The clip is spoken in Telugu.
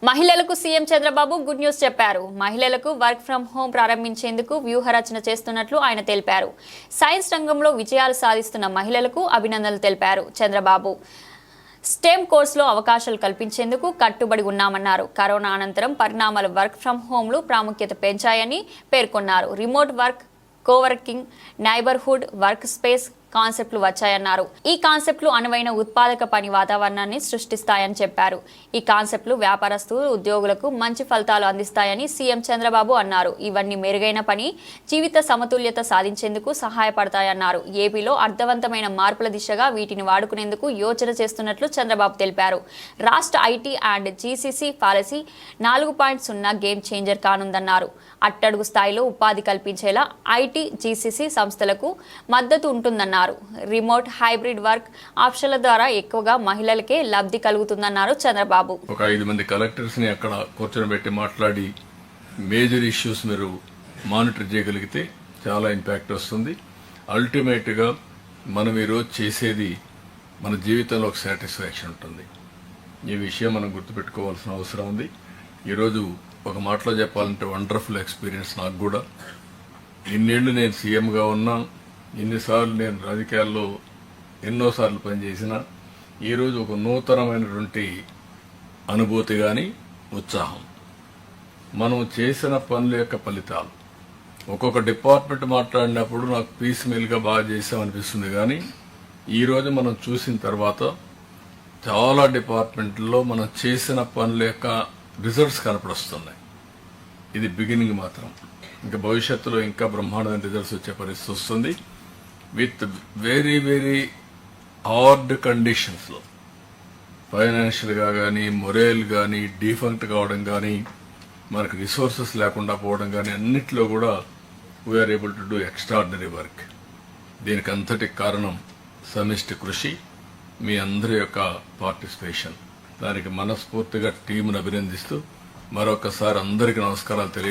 మహిళలకు సీఎం చంద్రబాబు గుడ్ న్యూస్ చెప్పారు. మహిళలకు వర్క్ ఫ్రం హోం ప్రారంభించేందుకు వ్యూహరచన చేస్తున్నట్లు ఆయన తెలిపారు. సైన్స్ రంగంలో విజయాలు సాధిస్తున్న మహిళలకు అభినందనలు తెలిపారు. చంద్రబాబు స్టెమ్ కోర్సులో అవకాశాలు కల్పించేందుకు కట్టుబడి ఉన్నామన్నారు. కరోనా అనంతరం పరిణామాలు వర్క్ ఫ్రం హోంలు ప్రాముఖ్యత పెంచాయని పేర్కొన్నారు. Remote work, coworking, neighbourhood work space కాన్సెప్ట్లు వచ్చాయన్నారు. ఈ కాన్సెప్ట్లు అనువైన ఉత్పాదక పని వాతావరణాన్ని సృష్టిస్తాయని చెప్పారు. ఈ కాన్సెప్ట్లు వ్యాపారస్తులు, ఉద్యోగులకు మంచి ఫలితాలు అందిస్తాయని సీఎం చంద్రబాబు అన్నారు. ఇవన్నీ మెరుగైన పని, జీవిత సమతుల్యత సాధించేందుకు సహాయపడతాయన్నారు. ఏపీలో అర్థవంతమైన మార్పుల దిశగా వీటిని వాడుకునేందుకు యోచన చేస్తున్నట్లు చంద్రబాబు తెలిపారు. రాష్ట్ర IT and GCC policy 4.0 game changer కానుందన్నారు. అట్టడుగు స్థాయిలో ఉపాధి కల్పించేలా ఐటీ, జీసీసీ సంస్థలకు మద్దతు ఉంటుందన్నారు. రిమోట్, హైబ్రిడ్ వర్క్ ఆప్షన్ల ద్వారా ఎక్కువగా మహిళలకే లబ్ధి కలుగుతుందన్నారు చంద్రబాబు. ఒక 5 మంది కలెక్టర్స్ ని అక్కడ కూర్చొని మాట్లాడి మేజర్ ఇష్యూస్ మీరు మానిటర్ చేయగలిగితే చాలా ఇంపాక్ట్ వస్తుంది. అల్టిమేట్ గా మనం ఈరోజు చేసేది మన జీవితంలో ఒక సాటిస్ఫాక్షన్ ఉంటుంది. ఈ విషయం మనం గుర్తుపెట్టుకోవాల్సిన అవసరం ఉంది. ఈరోజు ఒక మాటలో చెప్పాలంటే వండర్ఫుల్ ఎక్స్పీరియన్స్ నాకు కూడా. ఇన్నేళ్లు నేను సీఎంగా ఉన్నా, ఇన్నిసార్లు నేను రాజకీయాల్లో ఎన్నోసార్లు పనిచేసిన, ఈరోజు ఒక నూతనమైనటువంటి అనుభూతి కానీ ఉత్సాహం. మనం చేసిన పనుల యొక్క ఫలితాలు ఒక్కొక్క డిపార్ట్మెంట్ మాట్లాడినప్పుడు నాకు పీస్ మీల్గా బాగా చేసామనిపిస్తుంది. కానీ ఈరోజు మనం చూసిన తర్వాత చాలా డిపార్ట్మెంట్లో మనం చేసిన పనుల యొక్క రిజల్ట్స్ కనపడుస్తున్నాయి. ఇది బిగినింగ్ మాత్రం. ఇంకా భవిష్యత్తులో ఇంకా బ్రహ్మాండమైన రిజల్ట్స్ వచ్చే పరిస్థితి వస్తుంది. విత్ వెరీ వెరీ హార్డ్ కండిషన్స్లో ఫైనాన్షియల్గా కానీ, మొరల్ కానీ, డిఫంక్ట్ కావడం కానీ, మనకు రిసోర్సెస్ లేకుండా పోవడం కానీ, అన్నిట్లో కూడా we are able to do extraordinary work. దీనికి అంతటి కారణం సమిష్టి కృషి, మీ అందరి యొక్క పార్టిసిపేషన్. దానికి మనస్ఫూర్తిగా టీంను అభినందిస్తూ మరొకసారి అందరికీ నమస్కారాలు తెలియ